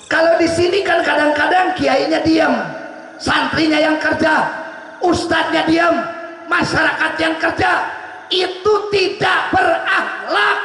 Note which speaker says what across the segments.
Speaker 1: Kalau di sini kan kadang-kadang kiainya diam, santrinya yang kerja, ustadznya diam, masyarakat yang kerja. Itu tidak berakhlak.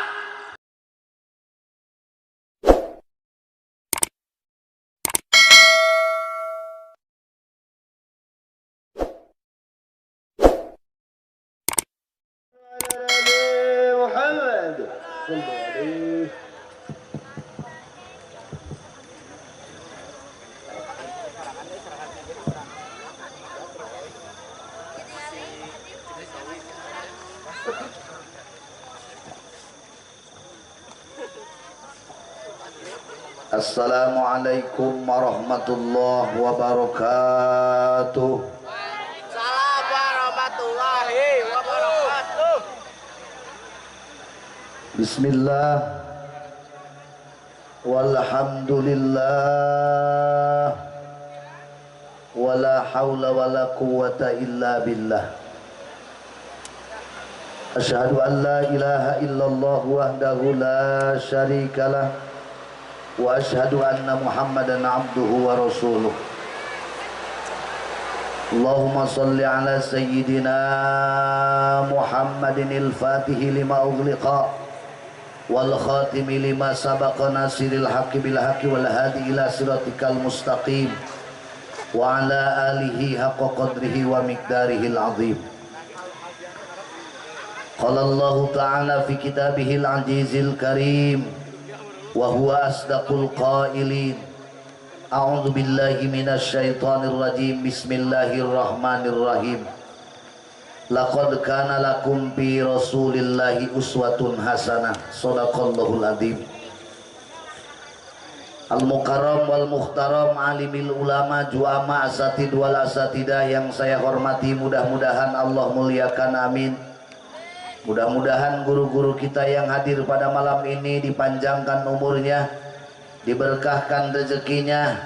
Speaker 1: Assalamualaikum warahmatullahi wabarakatuh.
Speaker 2: Waalaikumsalam warahmatullahi wabarakatuh.
Speaker 1: Bismillah, walhamdulillah, wala hawla wala quwwata illa billah. Asyhadu an la ilaha illallah wahdahu la syarikalah, wa asyhadu anna Muhammadan abduhu wa rasuluh. Allahumma salli ala sayyidina Muhammadin al-fatihi lima ughliqa wal khatimi lima sabaqa nasiril haqqi bil haqqi wal hadi ila siratikal mustaqim wa ala alihi haqqa qadrihi wa miqdarihil azim. Qala Allah ta'ala fi kitabihil azizil karim wa huwa asdaqul qailin. A'udzu billahi minasy syaithanir rajim. Bismillahirrahmanirrahim. Laqad kana lakum fi rasulillahi uswatun hasanah. Shadaqallahul adzim. Al-Mukarram wal Muhtaram alimil ulama juama asatid wal asatidah yang saya hormati, mudah-mudahan Allah muliakan, amin. Mudah-mudahan guru-guru kita yang hadir pada malam ini dipanjangkan umurnya, diberkahkan rezekinya,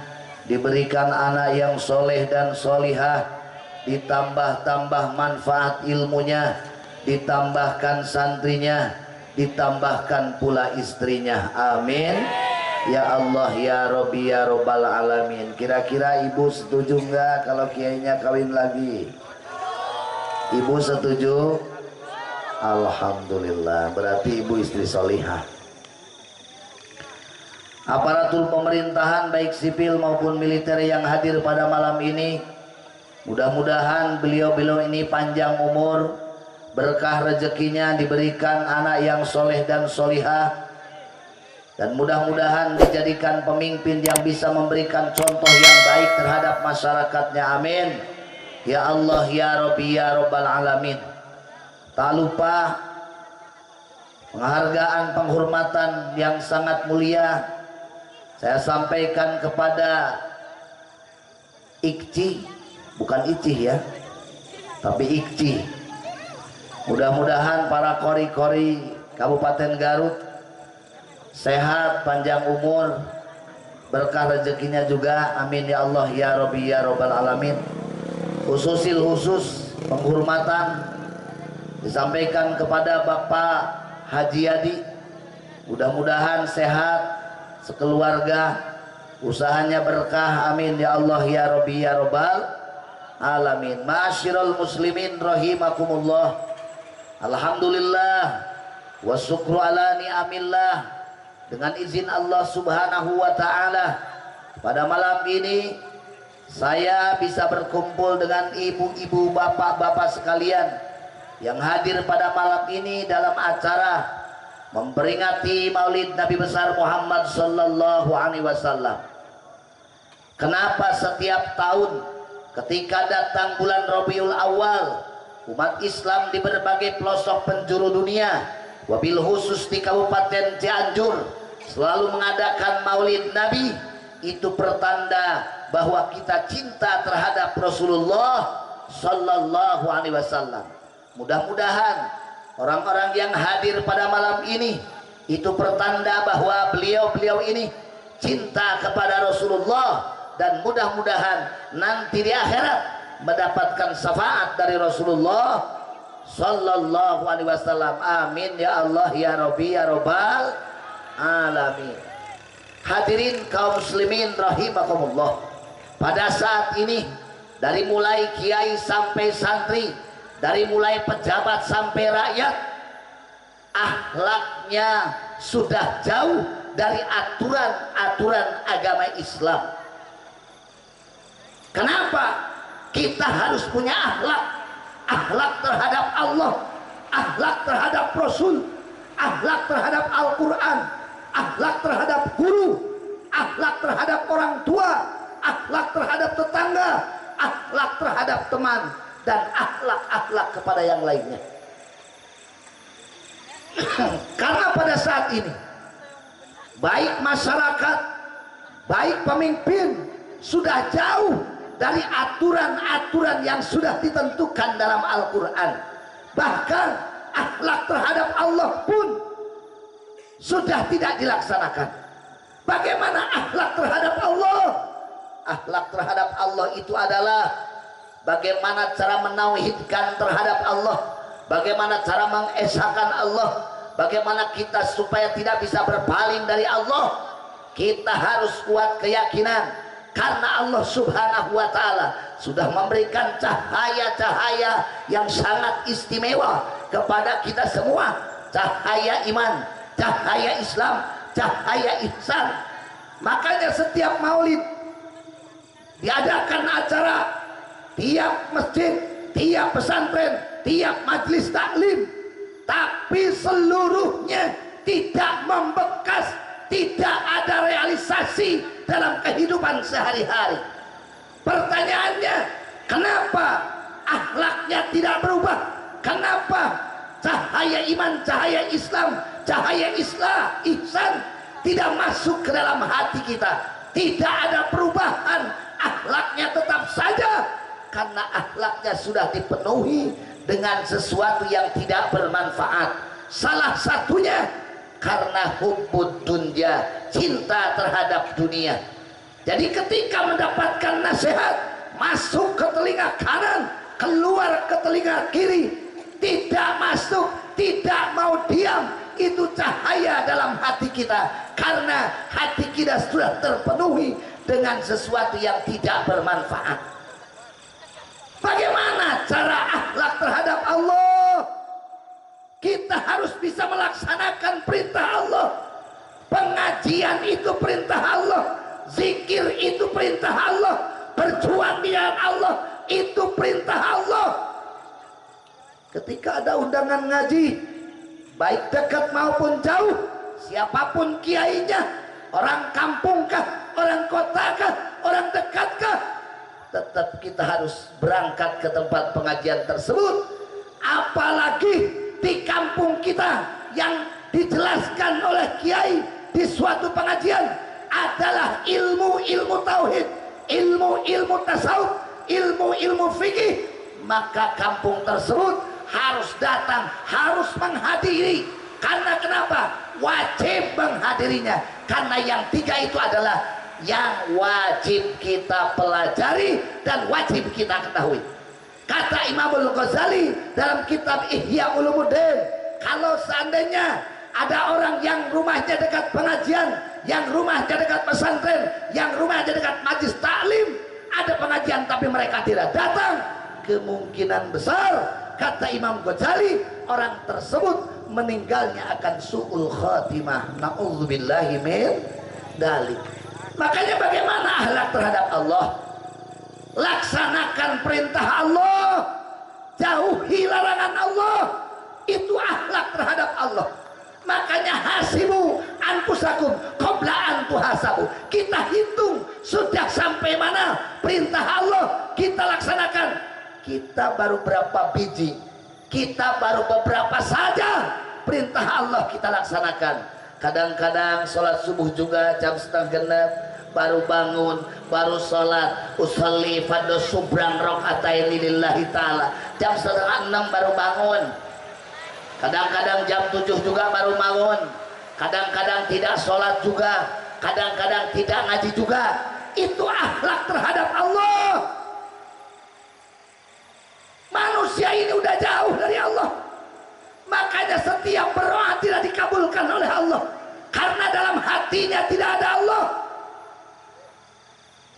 Speaker 1: diberikan anak yang soleh dan solihah, ditambah-tambah manfaat ilmunya, ditambahkan santrinya, ditambahkan pula istrinya, amin. Ya Allah ya Rabbi ya Rabbal Alamin. Kira-kira ibu setuju nggak kalau kiainya kawin lagi? Ibu setuju? Alhamdulillah, berarti ibu istri solihah. Aparatur pemerintahan baik sipil maupun militer yang hadir pada malam ini, mudah-mudahan beliau-beliau ini panjang umur, berkah rezekinya, diberikan anak yang soleh dan solihah, dan mudah-mudahan dijadikan pemimpin yang bisa memberikan contoh yang baik terhadap masyarakatnya, amin. Ya Allah ya Rabbi ya Rabbal Alamin. Tak lupa penghargaan penghormatan yang sangat mulia saya sampaikan kepada Ikci, bukan Icih ya, tapi Ikci. Mudah-mudahan para kori-kori Kabupaten Garut sehat, panjang umur, berkah rezekinya juga, amin ya Allah ya Rabbi ya Rabbal Alamin. Khusus penghormatan disampaikan kepada Bapak Haji Yadi, mudah-mudahan sehat sekeluarga, usahanya berkah, amin ya Allah ya Rabbi ya Rabbal Alamin. Ma'asyiral muslimin rahimakumullah. Alhamdulillah wa syukru ala ni'amillah. Dengan izin Allah subhanahu wa ta'ala, pada malam ini saya bisa berkumpul dengan ibu-ibu, bapak-bapak sekalian yang hadir pada malam ini dalam acara memperingati Maulid Nabi besar Muhammad sallallahu alaihi wasallam. Kenapa setiap tahun ketika datang bulan Rabiul Awal, umat Islam di berbagai pelosok penjuru dunia, wabil khusus di Kabupaten Cianjur, selalu mengadakan Maulid Nabi? Itu pertanda bahwa kita cinta terhadap Rasulullah sallallahu alaihi wasallam. Mudah-mudahan orang-orang yang hadir pada malam ini itu pertanda bahwa beliau-beliau ini cinta kepada Rasulullah, dan mudah-mudahan nanti di akhirat mendapatkan syafaat dari Rasulullah sallallahu alaihi wasallam, amin ya Allah ya Rabbi ya Rabbal Alamin. Hadirin kaum muslimin rahimakumullah, pada saat ini dari mulai kiai sampai santri, dari mulai pejabat sampai rakyat, akhlaknya sudah jauh dari aturan-aturan agama Islam. Kenapa? Kita harus punya akhlak, akhlak terhadap Allah, akhlak terhadap Rasul, akhlak terhadap Al-Quran, akhlak terhadap guru, akhlak terhadap orang tua, akhlak terhadap tetangga, akhlak terhadap teman, dan akhlak-akhlak kepada yang lainnya. Karena pada saat ini baik masyarakat, baik pemimpin sudah jauh dari aturan-aturan yang sudah ditentukan dalam Al-Quran. Bahkan akhlak terhadap Allah pun sudah tidak dilaksanakan. Bagaimana akhlak terhadap Allah? Akhlak terhadap Allah itu adalah bagaimana cara menauhidkan terhadap Allah, bagaimana cara mengesahkan Allah, bagaimana kita supaya tidak bisa berpaling dari Allah. Kita harus kuat keyakinan karena Allah subhanahu wa ta'ala sudah memberikan cahaya-cahaya yang sangat istimewa kepada kita semua. Cahaya iman, cahaya Islam, cahaya ihsan. Makanya setiap maulid diadakan acara, tiap masjid, tiap pesantren, tiap majelis taklim, tapi seluruhnya tidak membekas, tidak ada realisasi dalam kehidupan sehari-hari. Pertanyaannya, kenapa akhlaknya tidak berubah? Kenapa cahaya iman, cahaya Islam, cahaya ihsan tidak masuk ke dalam hati kita? Tidak ada perubahan, akhlaknya tetap saja. Karena akhlaknya sudah dipenuhi dengan sesuatu yang tidak bermanfaat. Salah satunya karena hubbud dunya, cinta terhadap dunia. Jadi ketika mendapatkan nasihat, masuk ke telinga kanan, keluar ke telinga kiri, tidak masuk, tidak mau diam, itu cahaya dalam hati kita. Karena hati kita sudah terpenuhi dengan sesuatu yang tidak bermanfaat. Bagaimana cara akhlak terhadap Allah? Kita harus bisa melaksanakan perintah Allah. Pengajian itu perintah Allah, zikir itu perintah Allah, berjuang di jalan Allah itu perintah Allah. Ketika ada undangan ngaji, baik dekat maupun jauh, siapapun kiainya, orang kampungkah, orang kotakah, orang dekatkah, tetap kita harus berangkat ke tempat pengajian tersebut. Apalagi di kampung kita yang dijelaskan oleh kiai di suatu pengajian adalah ilmu-ilmu tauhid, ilmu-ilmu tasawuf, ilmu-ilmu fikih, maka kampung tersebut harus datang, harus menghadiri. Karena kenapa? Wajib menghadirinya. Karena yang tiga itu adalah yang wajib kita pelajari dan wajib kita ketahui. Kata Imamul Ghazali dalam kitab Ihya Ulumuddin, kalau seandainya ada orang yang rumahnya dekat pengajian, yang rumahnya dekat pesantren, yang rumahnya dekat majlis taklim, ada pengajian tapi mereka tidak datang, kemungkinan besar, kata Imam Ghazali, orang tersebut meninggalnya akan su'ul khatimah. Na'udzubillahi min dzalik. Makanya bagaimana akhlak terhadap Allah? Laksanakan perintah Allah, jauhi larangan Allah, itu akhlak terhadap Allah. Makanya hasibu anfusakum qabla an tuhasabu. Kita hitung sudah sampai mana perintah Allah kita laksanakan. Kita baru berapa biji, kita baru beberapa saja perintah Allah kita laksanakan. Kadang-kadang sholat subuh juga jam 6:30 baru bangun, baru sholat, usolli fardhu subran rakaataini lillahi ta'ala, jam 5:30 baru bangun. Kadang-kadang jam 7 juga baru bangun, kadang-kadang tidak sholat juga, kadang-kadang tidak ngaji juga. Itu akhlak terhadap Allah. Manusia ini udah jauh dari Allah, makanya setiap berdoa tidak dikabulkan oleh Allah. Karena dalam hati hatinya tidak ada Allah.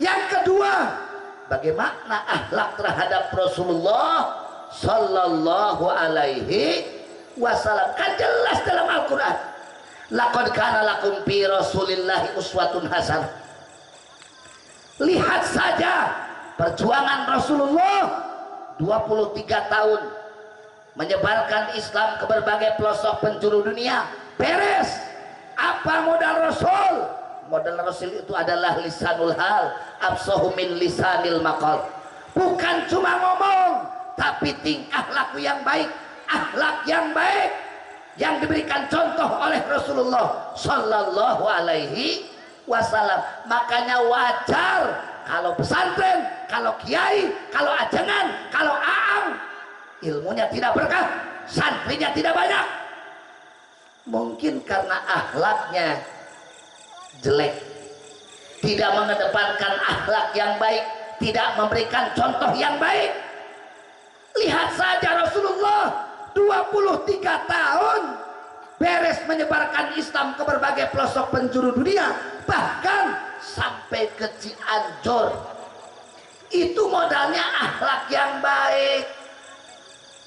Speaker 1: Yang kedua, bagaimana akhlak terhadap Rasulullah sallallahu alaihi wasallam? Kan jelas dalam Al-Quran, laqad kana lakum fi rasulillahi uswatun hasanah. Lihat saja perjuangan Rasulullah 23 tahun menyebarkan Islam ke berbagai pelosok penjuru dunia. Beres. Apa modal Rasul? Modal Rasul itu adalah lisanul hal, absahu min lisanil maqal. Bukan cuma ngomong, tapi tingkah laku yang baik, akhlak yang baik yang diberikan contoh oleh Rasulullah sallallahu alaihi wasallam. Makanya wajar kalau pesantren, kalau kiai, kalau ajangan, kalau aang ilmunya tidak berkah, santrinya tidak banyak. Mungkin karena akhlaknya jelek, tidak mengedepankan akhlak yang baik, tidak memberikan contoh yang baik. Lihat saja Rasulullah 23 tahun beres menyebarkan Islam ke berbagai pelosok penjuru dunia, bahkan sampai ke Cianjur. Itu modalnya akhlak yang baik.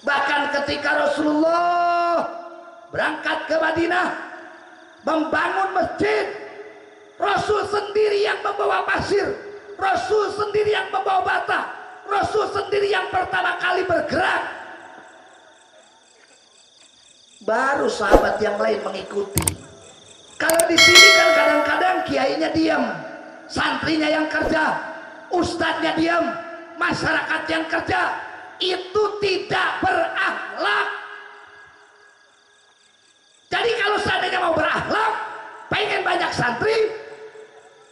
Speaker 1: Bahkan ketika Rasulullah berangkat ke Madinah membangun masjid, Rasul sendiri yang membawa pasir, Rasul sendiri yang membawa bata, Rasul sendiri yang pertama kali bergerak. Baru sahabat yang lain mengikuti. Kalau di sini kan kadang-kadang kiainya diam, santrinya yang kerja, ustadznya diam, masyarakat yang kerja. Itu tidak berakhlak. Jadi kalau seandainya mau berakhlak, pengen banyak santri,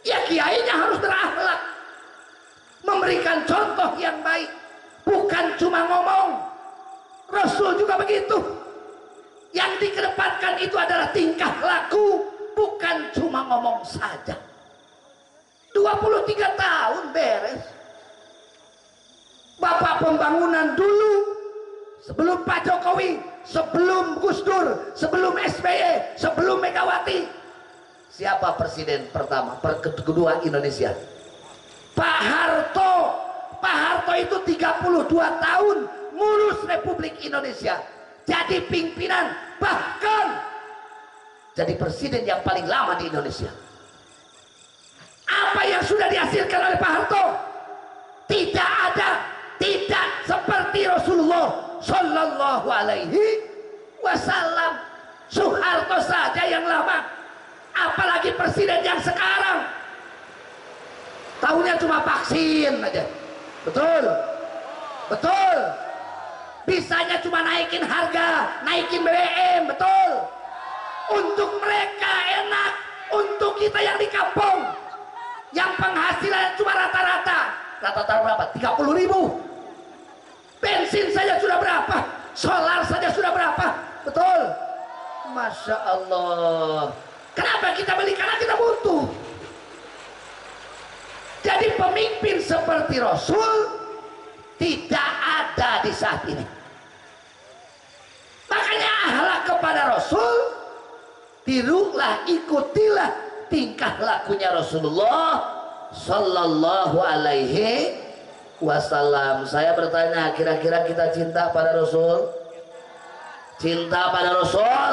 Speaker 1: ya kiainya harus berakhlak, memberikan contoh yang baik, bukan cuma ngomong. Rasul juga begitu. Yang dikedepankan itu adalah tingkah laku, bukan cuma ngomong saja. 23 tahun beres. Bapak pembangunan dulu, sebelum Pak Jokowi, sebelum Gus Dur, sebelum SBY, sebelum Megawati, siapa presiden pertama, kedua Indonesia? Pak Harto. Pak Harto itu 32 tahun ngurus Republik Indonesia, jadi pimpinan, bahkan jadi presiden yang paling lama di Indonesia. Apa yang sudah dihasilkan oleh Pak Harto? Tidak ada. Tidak seperti Rasulullah sallallahu alaihi wasallam. Soeharto saja yang lama, apalagi presiden yang sekarang. Tahunya cuma vaksin aja. Betul? Betul. Bisanya cuma naikin harga, naikin BBM, betul? Untuk mereka enak, untuk kita yang di kampung, yang penghasilan cuma rata-rata berapa? 30.000. Bensin saja sudah berapa, solar saja sudah berapa, betul? Masya Allah. Kenapa kita beli? Karena kita butuh. Jadi pemimpin seperti Rasul tidak ada di saat ini. Makanya akhlak kepada Rasul, tirulah, ikutilah tingkah lakunya Rasulullah sallallahu alaihi wasallam. Saya bertanya, kira-kira kita cinta pada Rasul? Cinta pada Rasul?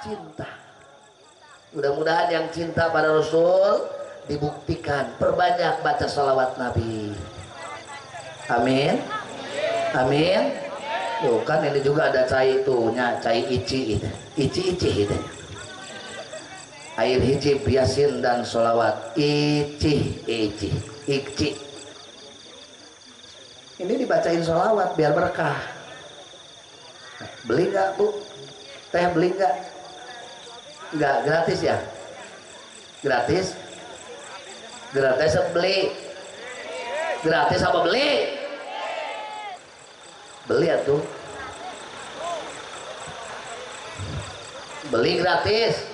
Speaker 1: Cinta. Mudah-mudahan yang cinta pada Rasul dibuktikan, perbanyak baca salawat Nabi. Amin. Amin. Tuh kan ini juga ada cai itunya, cai ici itu. Ici itu. Air hijib, yasin dan salawat. Ici. Ini dibacain sholawat biar berkah. Beli nggak Bu? Teh beli nggak? Nggak, gratis ya? Gratis? Gratis apa beli? Gratis apa beli? Beli ya tuh. Beli gratis.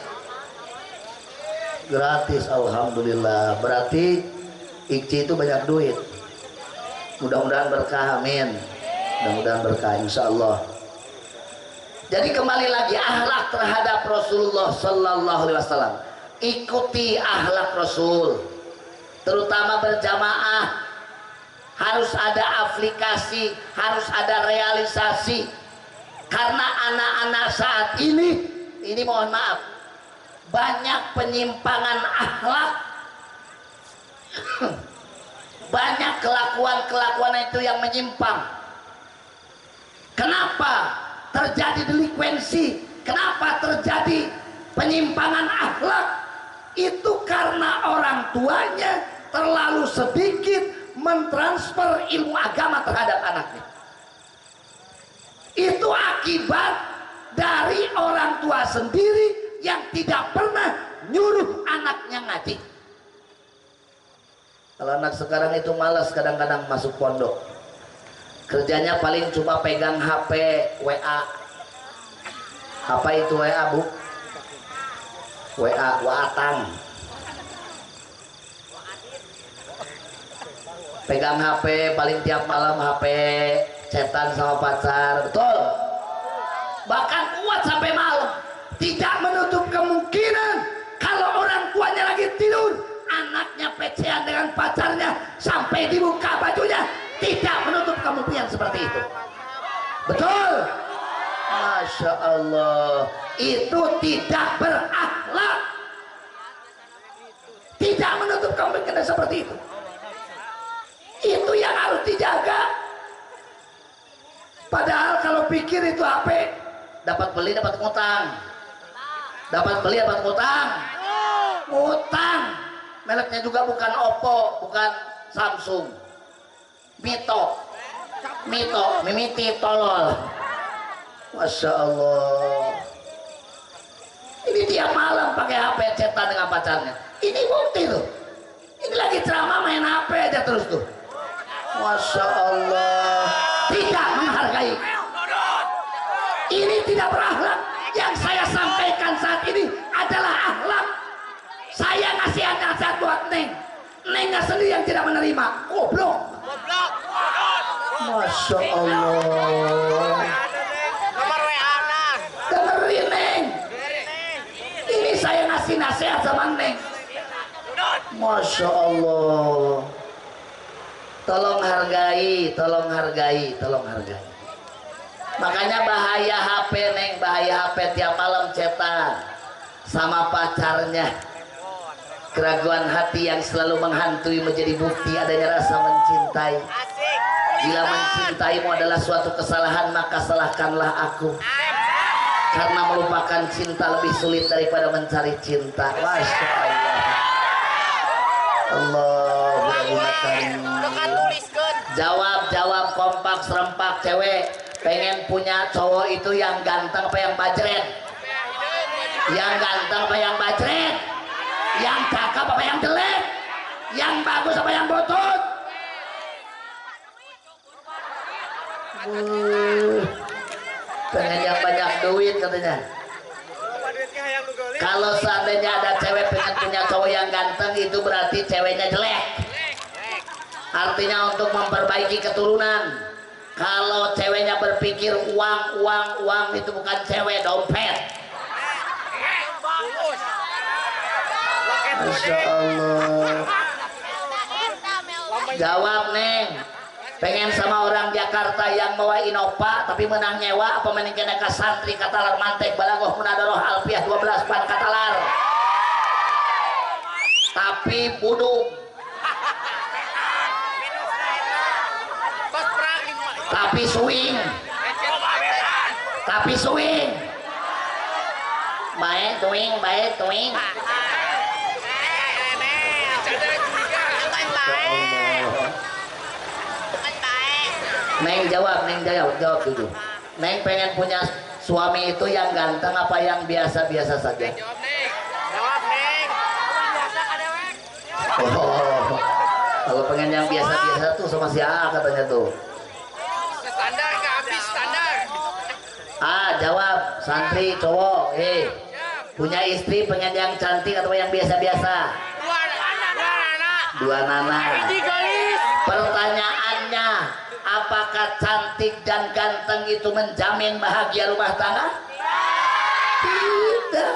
Speaker 1: Gratis, alhamdulillah. Berarti Ikci itu banyak duit. Mudah-mudahan berkah, amin. Mudah-mudahan berkah, insya Allah. Jadi kembali lagi akhlak terhadap Rasulullah sallallahu alaihi wasallam. ikuti akhlak Rasul, terutama berjamaah. Harus ada aplikasi, harus ada realisasi, karena anak-anak saat ini mohon maaf, banyak penyimpangan akhlak, banyak kelakuan-kelakuan itu yang menyimpang. Kenapa terjadi delinkuensi? Kenapa terjadi penyimpangan akhlak? Itu karena orang tuanya terlalu sedikit mentransfer ilmu agama terhadap anaknya. Itu akibat dari orang tua sendiri yang tidak pernah nyuruh anaknya ngaji. Kalau anak sekarang itu malas kadang-kadang masuk pondok, kerjanya paling cuma pegang HP, WA. Apa itu WA, Bu? WA, WA-tang. Pegang HP, paling tiap malam HP, chatan sama pacar, betul? Bahkan kuat sampai malam. Tidak menutup kemungkinan kalau orang tuanya lagi tidur, anaknya pecean dengan pacarnya sampai dibuka bajunya. Tidak menutup kemungkinan seperti itu. Betul? Masya Allah, itu tidak berakhlak. Tidak menutup kemungkinan seperti itu. Itu yang harus dijaga. Padahal kalau pikir itu HP, dapat beli dapat ngutang, dapat beli dapat ngutang, ngutang. Mereknya juga bukan Oppo, bukan Samsung, Mimiti tolol. Masya Allah. Ini tiap malam pakai HP chatan dengan pacarnya. Ini bukti tuh. Ini lagi ceramah main HP aja terus tuh. Masya Allah, tidak menghargai. Ini tidak berakhlak. Yang saya sampaikan saat ini adalah akhlak. Saya ngasih nasihat buat Neng. Nengnya sendiri yang tidak menerima. Goblok. Masya Allah. Dengerin Neng. Ini saya ngasih nasihat sama Neng. Masya Allah. Tolong hargai, tolong hargai, tolong hargai. Makanya bahaya HP Neng, bahaya HP tiap malam cetan sama pacarnya. Keraguan hati yang selalu menghantui menjadi bukti adanya rasa mencintai. Bila mencintaimu adalah suatu kesalahan, maka salahkanlah aku. Karena melupakan cinta lebih sulit daripada mencari cinta. Masya Allah. Jawab kompak serempak. Cewek pengen punya cowok itu yang ganteng apa yang bajret? Yang ganteng apa yang bajret? Yang cakep apa yang jelek? Yang bagus apa yang botol? Pengen yang banyak duit katanya. Kalau seandainya ada cewek pengen punya cowok yang ganteng, itu berarti ceweknya jelek. Artinya untuk memperbaiki keturunan. Kalau ceweknya berpikir uang itu bukan cewek, dompet. Masya Allah. Jawab Neng. Pengen sama orang Jakarta yang bawa Innova tapi menang nyewa apa meninggal ke santri katalar mantek balagoh munadaroh alfiah 12 ban katalar. Tapi buduk. Tapi swing. Tapi swing. Baik twing. Neng jawab dulu. Neng pengen punya suami itu yang ganteng apa yang biasa-biasa saja?
Speaker 2: Jawab Neng.
Speaker 1: Oh, kalau pengen yang biasa-biasa tuh sama si A katanya tuh.
Speaker 2: Standar nggak habis standar.
Speaker 1: Jawab santri cowok. Punya istri pengen yang cantik atau yang biasa-biasa? Dua nana. Pertanyaannya, apakah cantik dan ganteng itu menjamin bahagia rumah tangga? Tidak.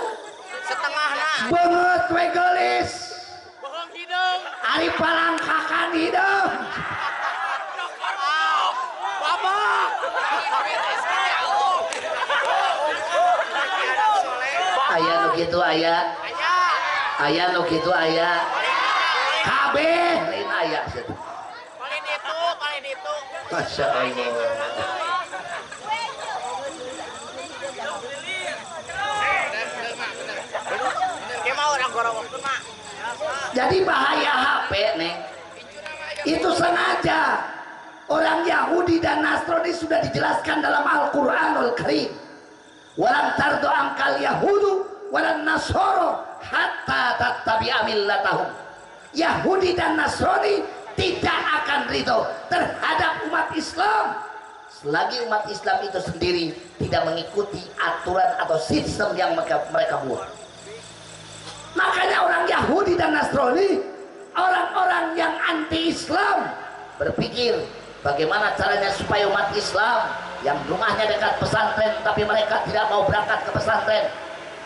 Speaker 2: Setengah nak.
Speaker 1: Banget we gelis.
Speaker 2: Bohong hidung.
Speaker 1: Ari palangkakan hidung.
Speaker 2: Baba.
Speaker 1: Aya nu kitu aya. Aya nu kitu aya. Kabeh lain aya situ.
Speaker 2: Paling itu.
Speaker 1: Masya Allah. Jadi bahaya HP neng. Itu sengaja orang Yahudi dan Nasrani sudah dijelaskan dalam Al-Quranul Karim. Walan tardo angkal Yahudu walan Nasoro hatta tattabi'a millatahum. Yahudi dan Nasrani tidak akan ridho terhadap umat Islam selagi umat Islam itu sendiri tidak mengikuti aturan atau sistem yang mereka buat. Makanya orang Yahudi dan Nasrani, orang-orang yang anti-Islam, berpikir bagaimana caranya supaya umat Islam yang rumahnya dekat pesantren tapi mereka tidak mau berangkat ke pesantren.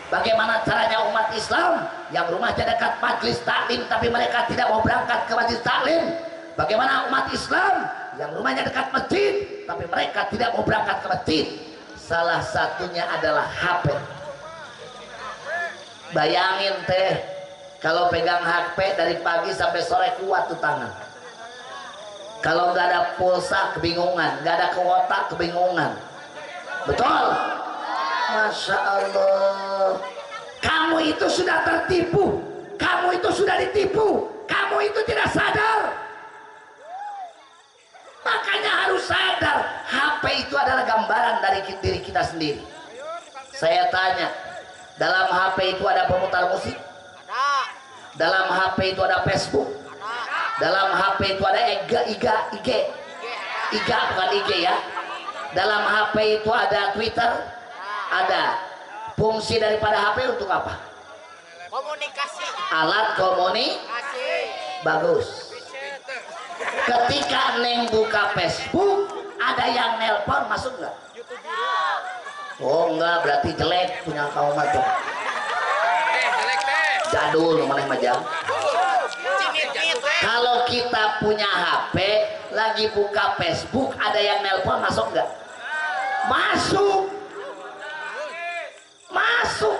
Speaker 1: Bagaimana caranya umat Islam yang rumahnya dekat majelis taklim tapi mereka tidak mau berangkat ke majelis taklim. Bagaimana umat Islam yang rumahnya dekat masjid tapi mereka tidak mau berangkat ke masjid. Salah satunya adalah HP. Bayangin teh kalau pegang HP dari pagi sampai sore kuat tuh tangan. Kalau nggak ada pulsa kebingungan, nggak ada kuota kebingungan. Betul? Masya Allah. Kamu itu sudah tertipu, kamu itu sudah ditipu, kamu itu tidak sadar. Makanya harus sadar, HP itu adalah gambaran dari diri kita sendiri. Saya tanya, dalam HP itu ada pemutar musik? Dalam HP itu ada Facebook? Dalam HP itu ada IG bukan IG ya. Dalam HP itu ada Twitter? Ada. Fungsi daripada HP untuk apa?
Speaker 2: Komunikasi.
Speaker 1: Alat komunikasi. Bagus. Ketika Neng buka Facebook, ada yang nelpon, masuk nggak? Oh enggak, berarti jelek punya kaum macam. Jadul mana majang. Kalau kita punya HP, lagi buka Facebook, ada yang nelpon, masuk nggak? Masuk. Masuk.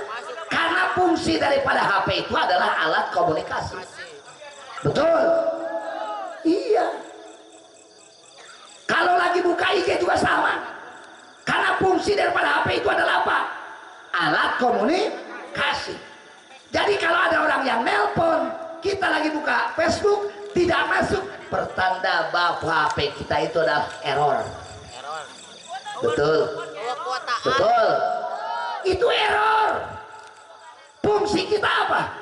Speaker 1: Karena fungsi daripada HP itu adalah alat komunikasi. Betul? Iya. Kalau lagi buka IG juga sama. Karena fungsi daripada HP itu adalah apa? Alat komunikasi. Jadi kalau ada orang yang nelpon, kita lagi buka Facebook, tidak masuk, pertanda bahwa HP kita itu adalah error. Betul? Betul? Itu error. Fungsi kita apa?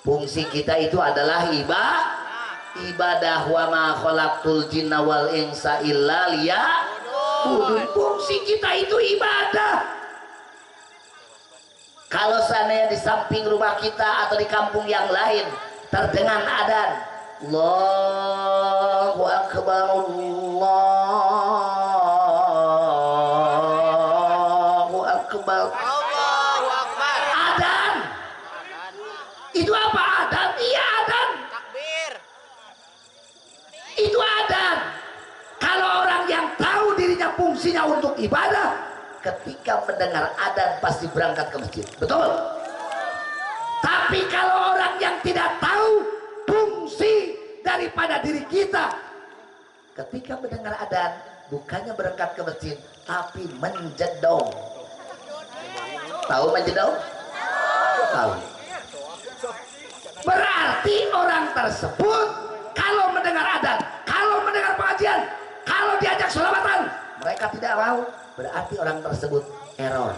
Speaker 1: Fungsi kita itu adalah ibadah wa ma khalaqtul jinna wal insa illa liya'budun. Fungsi kita itu ibadah. Kalau seandainya di samping rumah kita atau di kampung yang lain terdengar adzan, Allahu Akbar, Allahu Akbar,
Speaker 2: Allahu Akbar.
Speaker 1: Adzan. Itu apa adzan? Iya adzan.
Speaker 2: Takbir.
Speaker 1: Itu adzan. Kalau orang yang tahu dirinya fungsinya untuk ibadah, ketika mendengar adzan pasti berangkat ke masjid. Betul? Tapi kalau orang yang tidak tahu fungsi daripada diri kita, ketika mendengar adzan bukannya berangkat ke masjid tapi menjedong. Tahu menjedong? Tahu. Berarti orang tersebut kalau mendengar adzan, kalau mendengar pengajian, kalau diajak sholawatan, mereka tidak mau. Berarti orang tersebut error.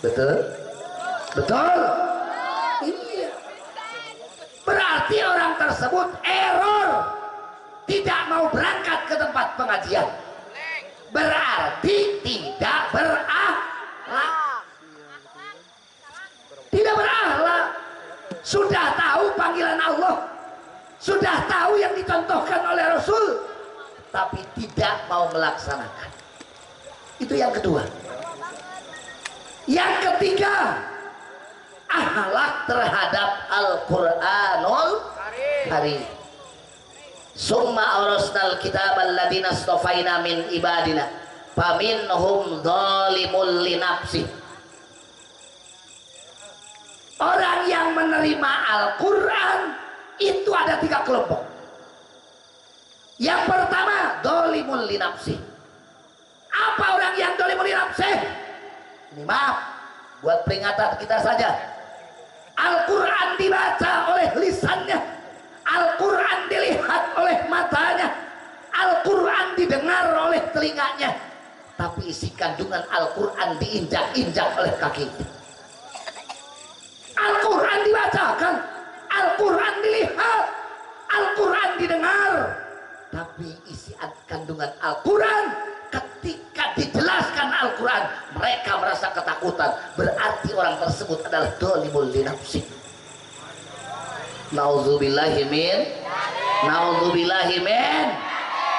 Speaker 1: Betul? Betul? Iya. Berarti orang tersebut error. Tidak mau berangkat ke tempat pengajian. Berarti tidak berakhlak. Tidak berakhlak. Sudah tahu panggilan Allah. Sudah tahu yang dicontohkan oleh Rasul. Tapi tidak mau melaksanakan. Itu yang kedua. Yang ketiga, akhlak terhadap Al-Qur'anul Karim. Summa awrasnal kitabal ladina astafaina min ibadina faminhum zalimul li nafsi. Orang yang menerima Al-Qur'an itu ada 3 kelompok. Yang pertama, zalimul li nafsi. Apa orang yang zalimul li nafsi? Ini maaf, buat peringatan kita saja. Al-Quran dibaca oleh lisannya, Al-Quran dilihat oleh matanya, Al-Quran didengar oleh telinganya, tapi isi kandungan Al-Quran diinjak-injak oleh kaki. Al-Quran dibacakan, Al-Quran dilihat, Al-Quran didengar, tapi isi kandungan Al-Quran ketika dijelaskan Al-Quran mereka merasa ketakutan, berarti orang tersebut adalah zalimul li nafsi. Nauzubillahi min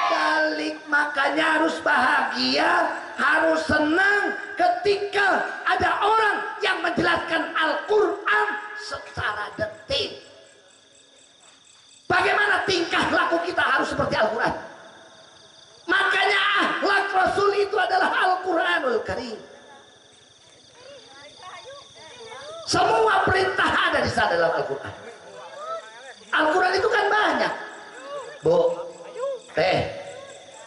Speaker 1: dalik. Makanya harus bahagia, harus senang ketika ada orang yang menjelaskan Al-Quran secara detil. Bagaimana tingkah laku kita harus seperti Al-Quran. Makanya akhlak Rasul itu adalah Al-Quranul Karim. Semua perintah ada di sana dalam Al-Quran. Al-Quran itu kan banyak. Bu,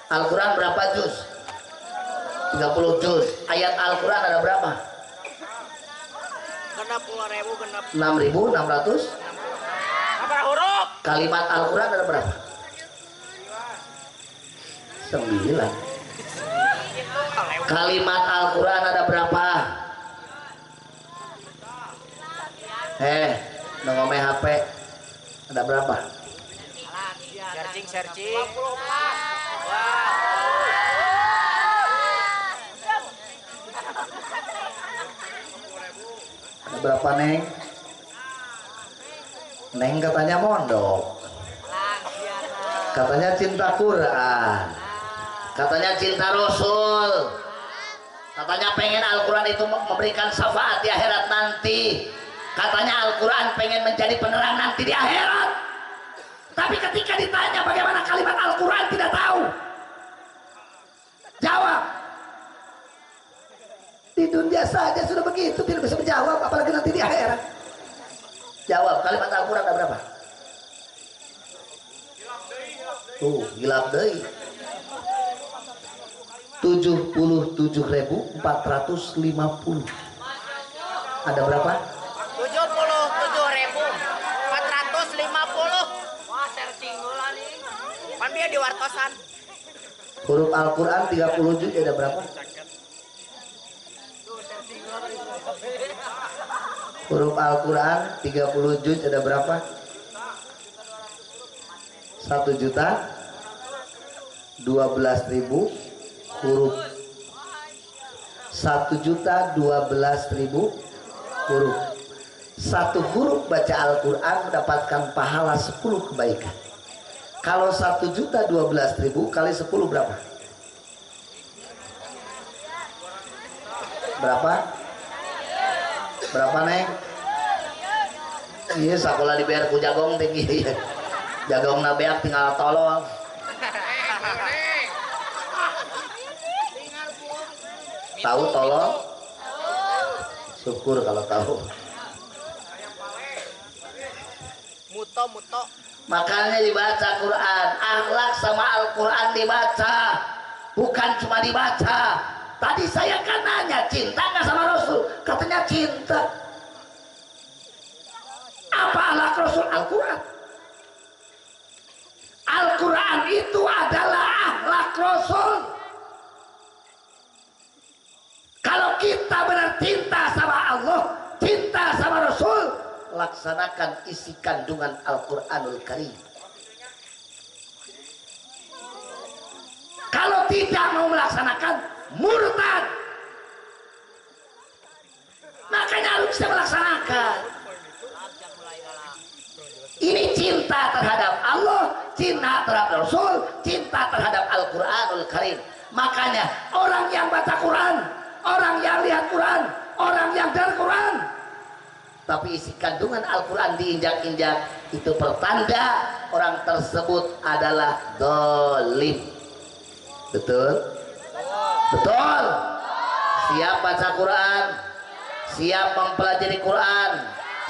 Speaker 1: Al-Quran berapa juz? 30 juz. Ayat Al-Quran ada berapa? 6.600.
Speaker 2: Berapa huruf?
Speaker 1: Kalimat Al-Quran ada berapa? 9. Kalimat Al-Quran ada berapa? Ngomong HP ada berapa?
Speaker 2: Searching.
Speaker 1: Ada berapa, Neng? Neng katanya mondok, katanya cinta Quran, katanya cinta Rasul, katanya pengen Al-Quran itu memberikan syafaat di akhirat nanti, katanya Al-Quran pengen menjadi penerang nanti di akhirat. Tapi ketika ditanya bagaimana kalimat Al-Quran tidak tahu. Jawab. Di dunia saja sudah begitu, tidak bisa menjawab, apalagi nanti di akhirat. Jawab, kalimat Al-Quran ada berapa? Tuh, gilap deui. 77.450. Ada berapa?
Speaker 2: 77.450. Wah, searching gula nih. Kan dia di wartosan.
Speaker 1: Huruf Al-Quran 30 juz ada berapa? Huruf Al-Quran 30 juz ada berapa? 1.012.000 huruf. 1.012.000 huruf. Satu huruf baca Al-Quran mendapatkan pahala 10 kebaikan. Kalau 1.012.000 kali 10 berapa? Berapa, Neng? Iya, sekolah dibayar ku jagong tinggi. Jagong nabeak tinggal tolong. Tahu tolong? Syukur kalau tahu.
Speaker 2: Muto.
Speaker 1: Makanya dibaca Quran, akhlak sama Al-Quran dibaca, bukan cuma dibaca. Tadi saya kan nanya cinta nggak sama Rasul, katanya cinta. Apa akhlak Rasul? Al-Quran. Al-Quran itu adalah akhlak Rasul. Kalau kita benar cinta sama Allah, cinta sama Rasul, laksanakan isi kandungan Al-Quranul Karim. Kalau tidak mau melaksanakan, murtad. Makanya harus bisa melaksanakan. Ini cinta terhadap Allah, cinta terhadap Rasul, cinta terhadap Al-Quranul Karim. Makanya orang yang baca Quran, orang yang lihat Quran, orang yang dengar Quran, tapi isi kandungan Al-Quran diinjak-injak, itu pertanda orang tersebut adalah dolim. Betul? Betul? Siap baca Quran, siap mempelajari Quran,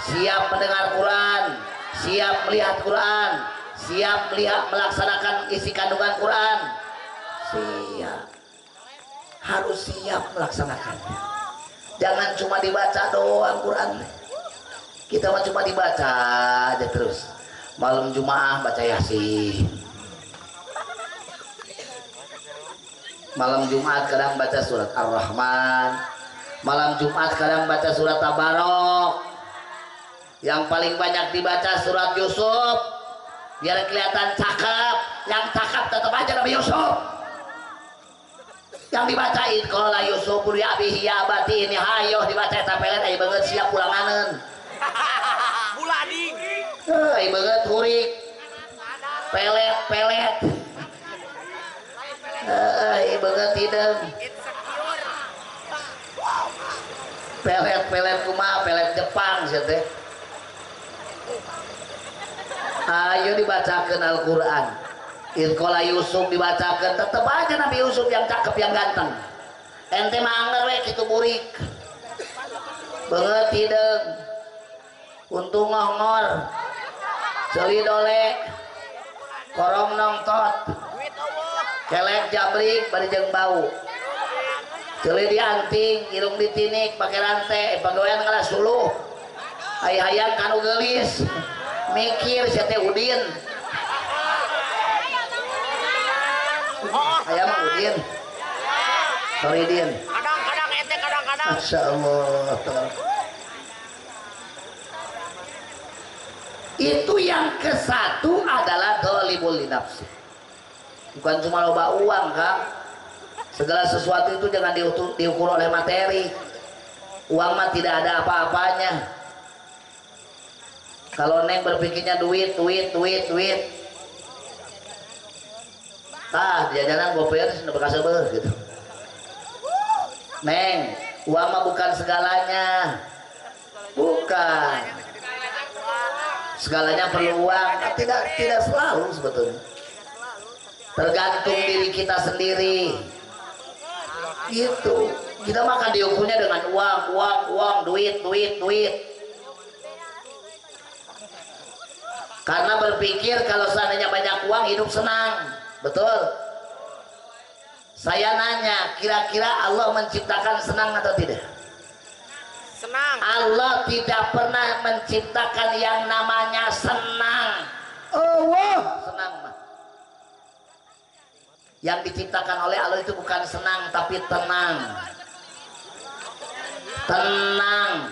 Speaker 1: siap mendengar Quran, siap melihat Quran, siap melihat melaksanakan isi kandungan Quran. Siap, harus siap melaksanakannya. Jangan cuma dibaca doang Quran. Kita mah cuma dibaca aja terus. Malam Jumat baca Yasin, malam Jumat kadang baca surat Ar-Rahman, malam Jumat kadang baca surat Tabarok. Yang paling banyak dibaca surat Yusuf, biar kelihatan cakep. Yang cakep tetap aja Nabi Yusuf. Yang dibacain kalau Yusuf ya abihi ya abati ini hayo dibaca tapelan aja banget siap pulanganan.
Speaker 2: Bulading.
Speaker 1: Ayo banget hurik. Pelet. Ayo banget tidak. Pelet kumaha pelet Jepang sih teh. Ayo dibacakan Al-Quran. Irkola Yusuf dibacakan, tetep aja Nabi Yusuf yang cakep yang ganteng. Ente manger we kitu burik. Beungeut hideung. Untung ngongor. Ceuli dolek. Korong nongtot. Kelek jabrik bari jeung bau. Ceuli dianting, irung ditinik pake rantai, pagawean ngalas suluh. Hayang kanu geulis. Mikir sia teh Udin. Ayam Udin. Sorry Din.
Speaker 2: Kadang-kadang ente kadang-kadang.
Speaker 1: Masya Allah. Itu yang ke-1 adalah dolimul linafsi. Bukan cuma loba uang Kang. Segala sesuatu itu jangan diukur oleh materi. Uang mah tidak ada apa-apanya. Kalau Neng berpikirnya duit. Jajanan goper sudah bekas gitu. Neng, uang mah bukan segalanya. Bukan. Segalanya perlu uang, tidak selalu sebetulnya. Tergantung diri kita sendiri. Gitu. Kita makan diukurnya dengan uang, duit. Karena berpikir kalau seandainya banyak uang hidup senang. Betul. Saya nanya, kira-kira Allah menciptakan senang atau tidak?
Speaker 2: Senang.
Speaker 1: Allah tidak pernah menciptakan yang namanya senang. Allah senang mah. Yang diciptakan oleh Allah itu bukan senang tapi tenang. Tenang,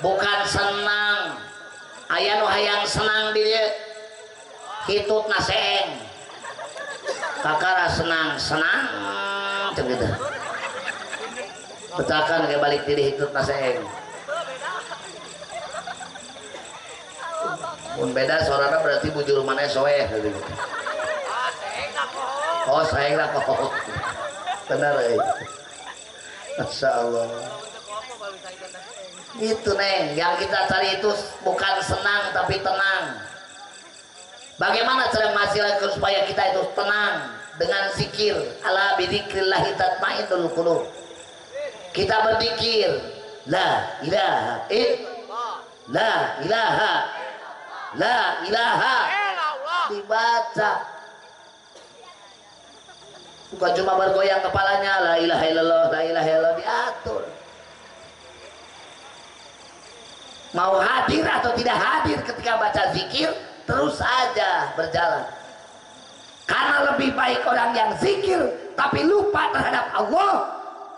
Speaker 1: bukan senang. Aya nu hayang senang di dieu. Hitut naseeng. Kakara senang cek gitu. Betakan kayak balik diri hitut naseeng. Mun beda suarana berarti bujur mana soeh gitu. Oh saya lah kok. Benar Masya Allah. Itu Neng, yang kita cari itu bukan senang tapi tenang. Bagaimana cara menghasilkan supaya kita itu tenang? Dengan zikir. Ala bidzikrillahi tatmainnul qulub. Kita berzikir la ilaha la ilaha dibaca. Bukan cuma bergoyang kepalanya la ilaha illallah diatur. Mau hadir atau tidak hadir ketika baca zikir, terus saja berjalan. Karena lebih baik orang yang zikir tapi lupa terhadap Allah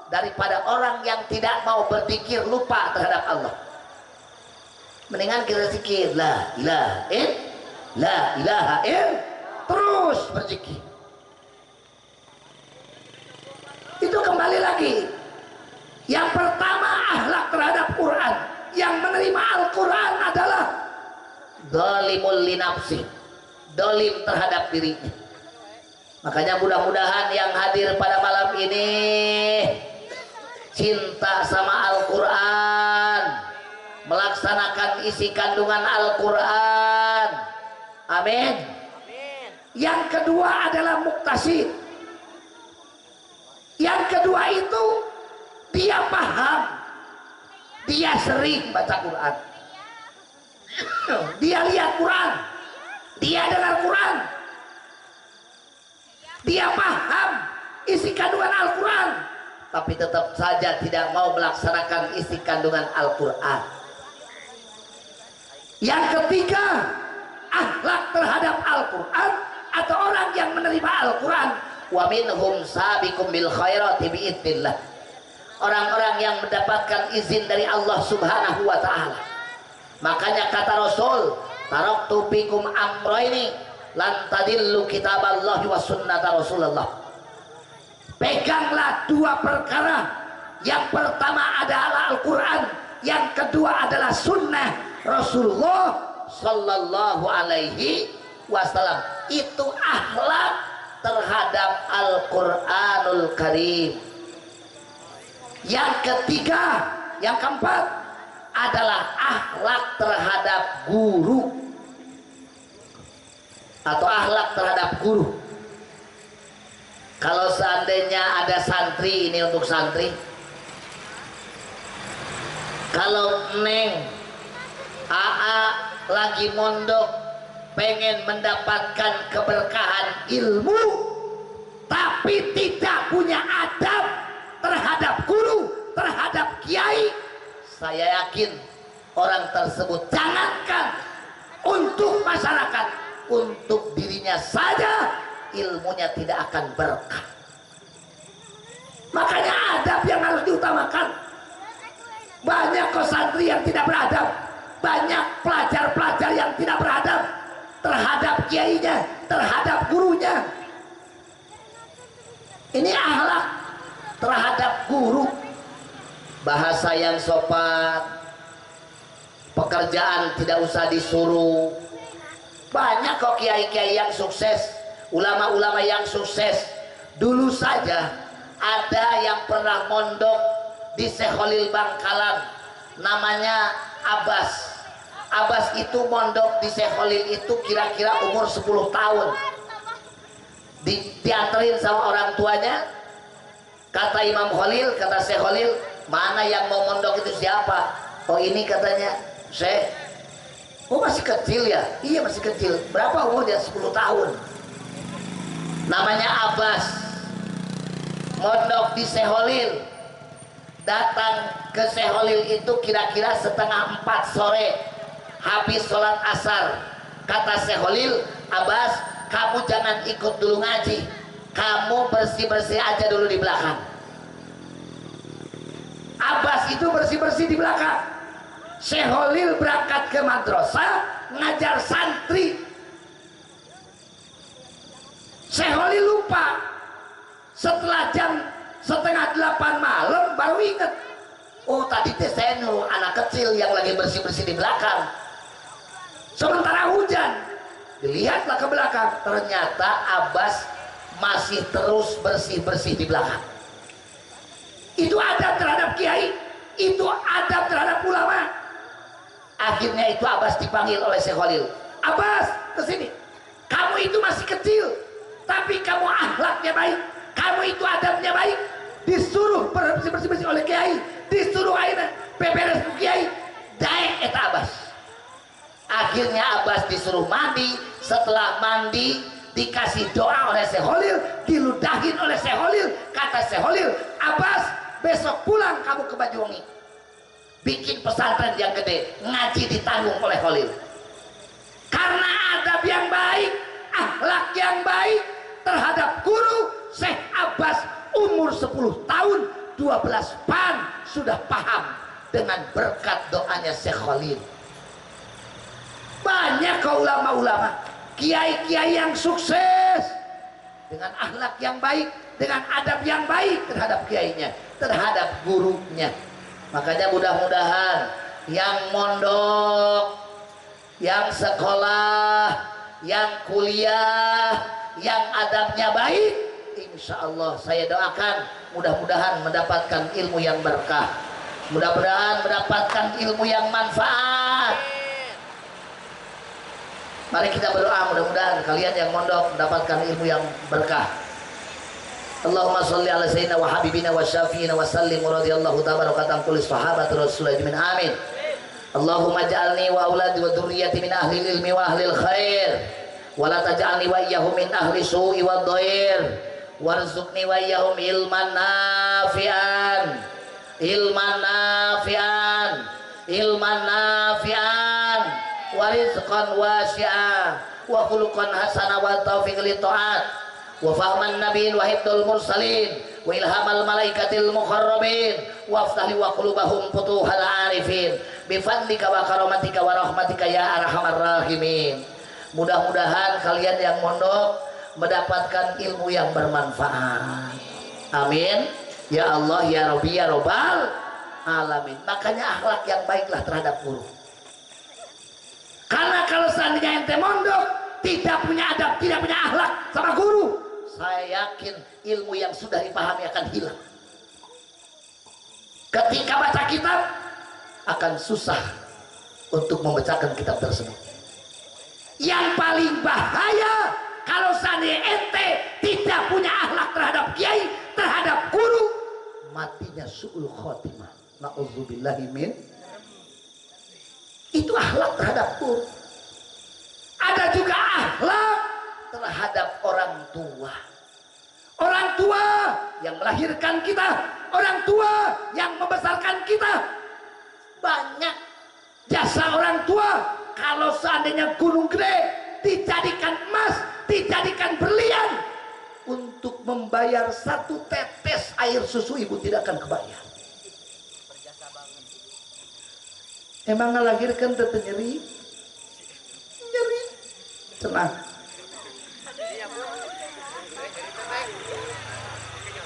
Speaker 1: daripada orang yang tidak mau berzikir lupa terhadap Allah. Mendingan kita zikir la ilaha terus berzikir. Itu kembali lagi. Yang pertama akhlak terhadap Quran. Yang menerima Al-Quran adalah dolimul linafsi, dolim terhadap dirinya. Makanya mudah-mudahan yang hadir pada malam ini cinta sama Al-Quran, melaksanakan isi kandungan Al-Quran. Amin. Yang kedua adalah muktasid. Yang kedua itu dia paham, dia sering baca Quran, dia lihat Quran, dia dengar Quran, dia paham isi kandungan Al-Quran, tapi tetap saja tidak mau melaksanakan isi kandungan Al-Quran. Yang ketiga, akhlak terhadap Al-Quran atau orang yang menerima Al-Quran. Wa minhum sabiqum bil khairati biidznillah. Orang-orang yang mendapatkan izin dari Allah Subhanahu wa taala. Makanya kata Rasul, taraktu fikum amrayni lan tadillu kitaballahi wa sunnata Rasulullah. Peganglah dua perkara. Yang pertama adalah Al-Quran, yang kedua adalah sunnah Rasulullah sallallahu alaihi wasallam. Itu akhlak terhadap Al-Quranul Karim. Yang ketiga, yang keempat adalah akhlak terhadap guru atau akhlak terhadap guru. Kalau seandainya ada santri, ini untuk santri, kalau Neng AA lagi mondok pengen mendapatkan keberkahan ilmu tapi tidak punya adab terhadap guru, terhadap kiai, saya yakin orang tersebut jangankan untuk masyarakat, untuk dirinya saja ilmunya tidak akan berkah. Makanya adab yang harus diutamakan. Banyak kok santri yang tidak beradab, banyak pelajar-pelajar yang tidak beradab terhadap kiainya, terhadap gurunya. Ini akhlak terhadap guru. Bahasa yang sopan, pekerjaan tidak usah disuruh. Banyak kok kiai-kiai yang sukses, ulama-ulama yang sukses. Dulu saja ada yang pernah mondok di Syekh Khalil Bangkalan, namanya Abbas. Abbas itu mondok di Syekh Khalil itu kira-kira umur 10 tahun. Dianterin sama orang tuanya. Kata Imam Khalil, kata Syekh Khalil, mana yang mau mondok itu siapa? Oh ini katanya Syekh. Oh masih kecil ya? Iya masih kecil. Berapa umurnya? 10 tahun. Namanya Abbas. Mondok di Syekh Khalil. Datang ke Syekh Khalil itu kira-kira setengah 4 sore. Habis sholat asar, kata Syekh Khalil, Abbas, kamu jangan ikut dulu ngaji, kamu bersih-bersih aja dulu di belakang. Abbas itu bersih-bersih di belakang. Syekh Khalil berangkat ke madrasah ngajar santri. Syekh Khalil lupa, setelah jam setengah 8 malam baru ingat, oh tadi saya nyuruh anak kecil yang lagi bersih-bersih di belakang. Sementara hujan, dilihatlah ke belakang, ternyata Abbas masih terus bersih-bersih di belakang. Itu adab terhadap kiai, itu adab terhadap ulama. Akhirnya itu Abbas dipanggil oleh Syekh Khalil. Abbas, kesini. Kamu itu masih kecil, tapi kamu akhlaknya baik, kamu itu adabnya baik. Disuruh bersih-bersih oleh kiai, disuruh aina beberes ke kiai, daek eta Abbas. Akhirnya Abbas disuruh mandi. Setelah mandi dikasih doa oleh Syekh Khalil, diludahin oleh Syekh Khalil. Kata Syekh Khalil, Abbas besok pulang kamu ke Banyuwangi, bikin pesantren yang gede, ngaji ditanggung oleh Khalil. Karena adab yang baik, akhlak yang baik terhadap guru, Syekh Abbas umur 10 tahun 12 pan sudah paham dengan berkat doanya Syekh Khalil. Banyak kau ulama-ulama, kiai-kiai yang sukses dengan akhlak yang baik, dengan adab yang baik terhadap kiainya, terhadap gurunya. Makanya mudah-mudahan yang mondok, yang sekolah, yang kuliah, yang adabnya baik, insya Allah saya doakan mudah-mudahan mendapatkan ilmu yang berkah. Mudah-mudahan mendapatkan ilmu yang manfaat. Mari kita berdoa, mudah-mudahan kalian yang mondok mendapatkan ilmu yang berkah. Allahumma sholli ala sayyidina wa habibina wa syafiina wa sallim radhiyallahu tabarakatan kulli sahabat rasulullah min amin. Allahumma ja'alni wa auladi wa dzurriyyati min ahli ilmi wa ahli khair wa la taj'alni wa iyyahum min ahli su'i wa dhair warzuqni wa iyyahum ilman nafi'an wa rizqan wasi'a wa khuluqan hasana wa taufiq li ta'at wa fahman nabiyyin wa hifdzul mursalin wa ilhamal malaikatil muqarrabin wa aftahli wa qulubahum futuhal arifin bi fadlika wa karamatika wa rahmatika ya arhamar rahimin. Mudah-mudahan kalian yang mondok mendapatkan ilmu yang bermanfaat. Amin ya Allah ya Rabbi ya Rabbal alamin. Makanya akhlak yang baiklah terhadap guru. Karena kalau seandainya ente mondok tidak punya adab, tidak punya akhlak sama guru, saya yakin ilmu yang sudah dipahami akan hilang. Ketika baca kitab akan susah untuk membacakan kitab tersebut. Yang paling bahaya kalau seandainya ente tidak punya akhlak terhadap kiai, terhadap guru, matinya su'ul khotimah. Na'udzubillahi min. Itu akhlak terhadap guru. Ada juga akhlak terhadap orang tua. Orang tua yang melahirkan kita, orang tua yang membesarkan kita. Banyak jasa orang tua. Kalau seandainya gunung gede dijadikan emas, dijadikan berlian, untuk membayar satu tetes air susu ibu tidak akan kebayar. Emang ngelahirkan tete nyeri? Nyeri. Cenah.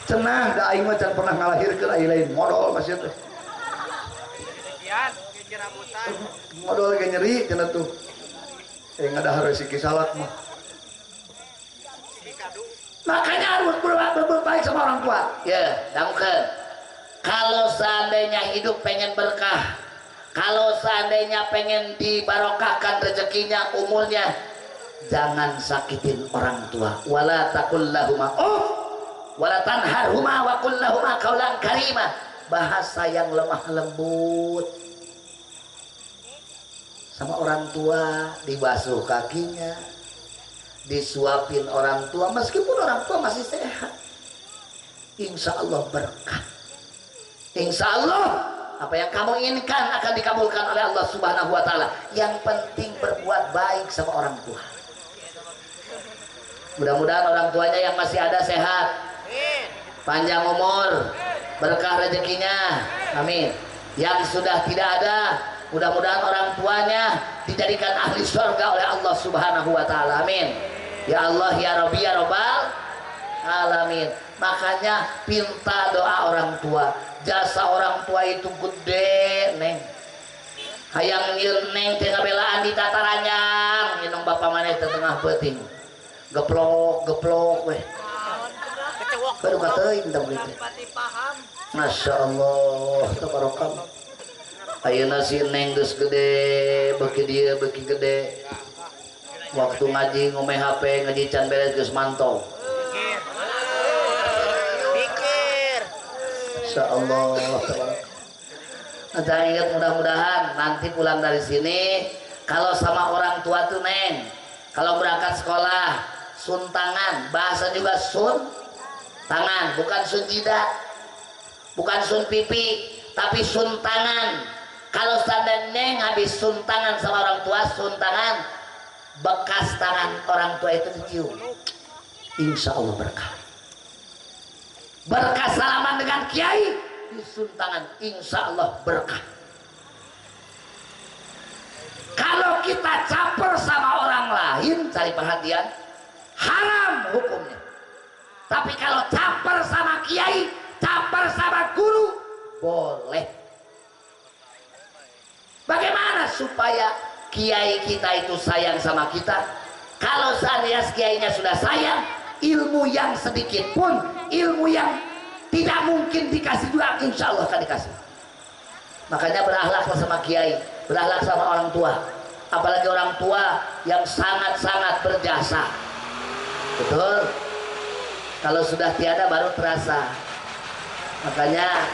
Speaker 1: Cenah, da aing mah can pernah ngalahirkeun ai lain modal masih teh. Modal ge nyeri cenah tuh. Ngadahar rezeki salak mah. Makanya harus berbuat baik sama orang tua. Ya, dangukeun. Kalau seandainya hidup pengen berkah, kalau seandainya pengen dibarokahkan rezekinya, umurnya, jangan sakitin orang tua. Wala taqul lahuma wala tanharhuma wa qul lahuma qaulan karima. Bahasa yang lemah lembut sama orang tua, dibasuh kakinya, disuapin orang tua, meskipun orang tua masih sehat. Insya Allah berkah. Insya Allah apa yang kamu inginkan akan dikabulkan oleh Allah Subhanahu wa Ta'ala. Yang penting berbuat baik sama orang tua. Mudah-mudahan orang tuanya yang masih ada sehat, panjang umur, berkah rezekinya, amin. Yang sudah tidak ada, mudah-mudahan orang tuanya dijadikan ahli surga oleh Allah Subhanahu wa Ta'ala, amin. Ya Allah ya Rabbi ya Rabbal alamin. Makanya pinta doa orang tua. Jasa orang tua itu gede, neng. Hayang nyieun neng teh ngabelaan di tataranjang, inong bapak maneh teh tengah peuting. Geplok weh. Baru kateuing da begitu. Masya Allah, tabarakallah. Ayeuna si neng geus gede, beuki dieu beuki gede. Waktu ngaji ngomeh HP, ngaji can beres geus mantau. Insya Allah. Nah, ingat mudah-mudahan nanti pulang dari sini kalau sama orang tua tuh neng, kalau berangkat sekolah sun tangan, bahasa juga sun tangan, bukan sun jidat, bukan sun pipi, tapi sun tangan. Kalau standar neng habis sun tangan sama orang tua, sun tangan, bekas tangan orang tua itu dicium, insya Allah berkah. Berkah salaman dengan kiai disun tangan, insya Allah berkah. Kalau kita caper sama orang lain cari perhatian, haram hukumnya. Tapi kalau caper sama kiai, caper sama guru, boleh. Bagaimana supaya kiai kita itu sayang sama kita? Kalau seandainya kiainya sudah sayang, ilmu yang sedikit pun, ilmu yang tidak mungkin dikasih juga, insya Allah akan dikasih. Makanya berakhlaklah sama kiai, berakhlak sama orang tua, apalagi orang tua yang sangat-sangat berjasa. Betul. Kalau sudah tiada baru terasa. Makanya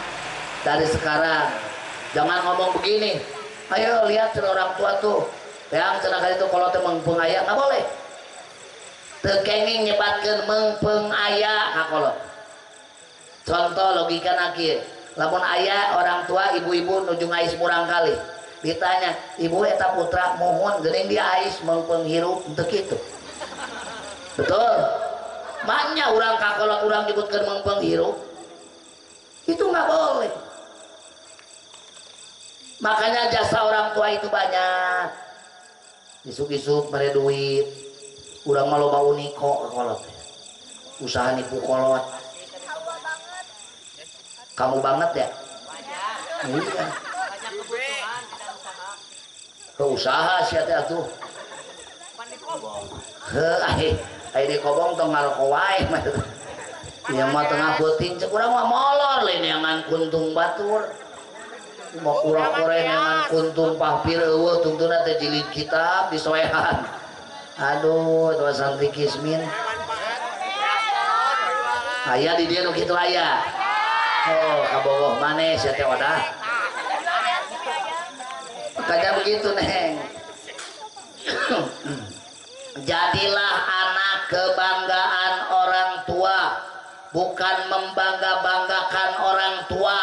Speaker 1: dari sekarang jangan ngomong begini, ayo lihat orang tua tuh yang cenah itu kalau teh mengpeng aya, nggak boleh. Tekenging nyebatkeun mengpeng aya kakolot. Contoh logika nakir, lamun aya orang tua ibu-ibu nuju ngais murang kali, ditanya ibu eta putra mohon geuning dia ais mengpeng hirup untuk itu. Betul. Maknya orang kakolot orang nyebutkeun mengpeng hirup itu nggak boleh. Makanya jasa orang tua itu banyak. Isuk-isuk mere duit, urang mah loba uniko kolot. Usaha nipu kolot. Kamu banget ya? Iya.
Speaker 2: Banyak kebutuhan tidak usaha.
Speaker 1: Ke usaha sia teh atuh.
Speaker 2: Pan dikobong.
Speaker 1: Heuh, ai di kobong tong ngaroko wae mah. Ieu mah tengah peuting cek urang mah molor lain neangan kuntung batur. Mau kura-kura neangan kuntung pahpil eueuh tungtuna teh jilid kitab disoehan. Aduh, tuh santri Kismin. Aya di dieu nu kitu aya. Oh, kabogoh maneh sia teh wadah. Makanya begitu, Neng. Jadilah anak kebanggaan orang tua, bukan membangga-banggakan orang tua.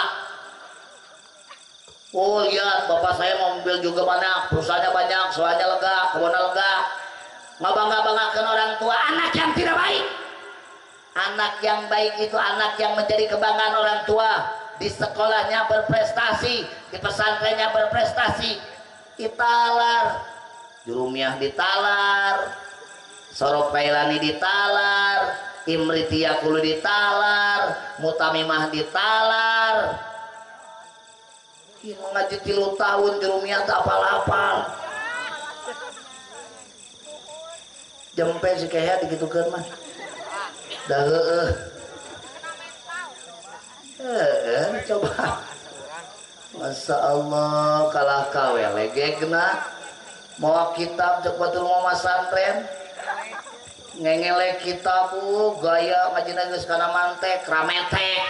Speaker 1: Oh lihat bapak saya mau mobil juga banyak, perusahaannya banyak, soalnya lega, kebunnya lega. Nggak bangga-banggakan orang tua, anak yang tidak baik. Anak yang baik itu anak yang menjadi kebanggaan orang tua. Di sekolahnya berprestasi, di pesantrennya berprestasi. Ditalar, Jurumiah ditalar, Sorok Kailani ditalar, Imritia Kulu ditalar, Mutamimah ditalar. Ini ngaji 3 tahun Jurumiah tak apal-apal. Jempe si kaya digitukeun mah. Dah coba. Masya Allah kalah kawe legegna mau kitab cek batur mau masantren ngengele kitab gaya ngajina geus kana mantek rametek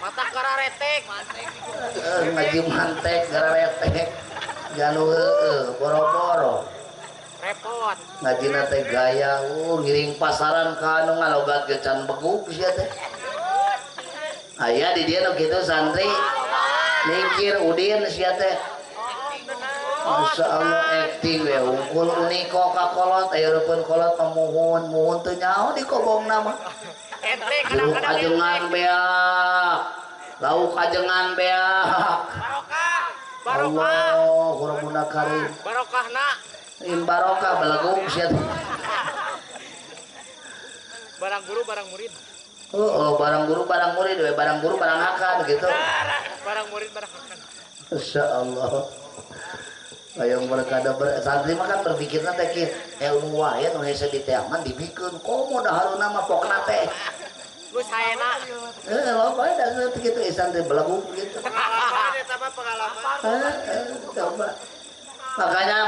Speaker 2: Mata kararetek.
Speaker 1: ngaji mantek gararetek janu boro-boro
Speaker 2: Repot.
Speaker 1: ngajina teh gaya ngiring pasaran ka anu ngalogat ge can beguk sia teh aya di dieu nu kitu santri mikir udin sia teh. Masya Allah acting we unggul uniko ka kolot aya reupeun kolot muhun teu nyaho di kobongna mah.
Speaker 2: Ente
Speaker 1: Jeruk ajengan beak, lauk ajengan beak.
Speaker 2: Barokah. Barokah.
Speaker 1: Allah Rabbuna Karim.
Speaker 2: Barokahna.
Speaker 1: In barokah belegung sia teh.
Speaker 2: Barang guru barang murid.
Speaker 1: Oh, barang guru barang murid we barang guru barang akan gitu.
Speaker 2: Barang murid barang akan.
Speaker 1: Masya Allah. Hayang berkada santri mah kan berpikirna teh kieu ilmu wae nu hese diteaman dibikeun komo daharuna mah pokna teh.
Speaker 2: Geus haena.
Speaker 1: Lo bae da kitu santri belagu gitu.
Speaker 2: Pengalaman eta mah pengalaman.
Speaker 1: Coba. Makanya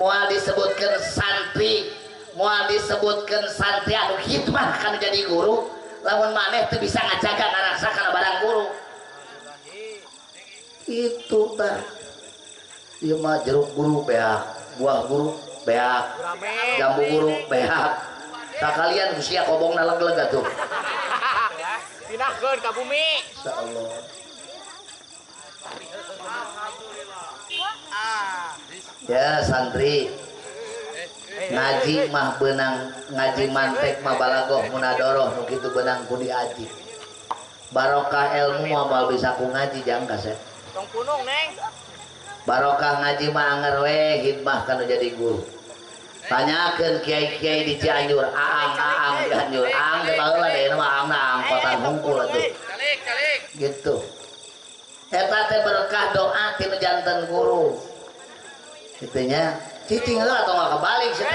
Speaker 1: moal disebutkeun santri, moal disebutkeun santri anu hikmah kan jadi guru, lamun maneh teu bisa ngajaga ngaraksa kana barang guru. Itu tah. Ieu mah jeruk guru beak, buah guru beak, jambu guru beak. Sakalian usia kobongna leg-leg atuh.
Speaker 2: Pindahkeun ka bumi.
Speaker 1: Insyaallah. Ya santri ngaji mah benang ngaji mantek mah balagoh munadoroh nu kitu benang ku diaji. Barokah ilmu mah bisa ku ngaji jangka saya.
Speaker 2: Tong punung neng.
Speaker 1: Barokah ngaji mah anger we hikmah kana jadi guru. Tanyakeun kiai-kiai di Cianjur, aang di Cianjur, aang teh baheula deui mah aangna angkotan hungkul atuh.
Speaker 2: Calik.
Speaker 1: Gitu. Eta teh berkah doa ti janten guru. Kitu nya, cicing heula atau nggak kebalik sih.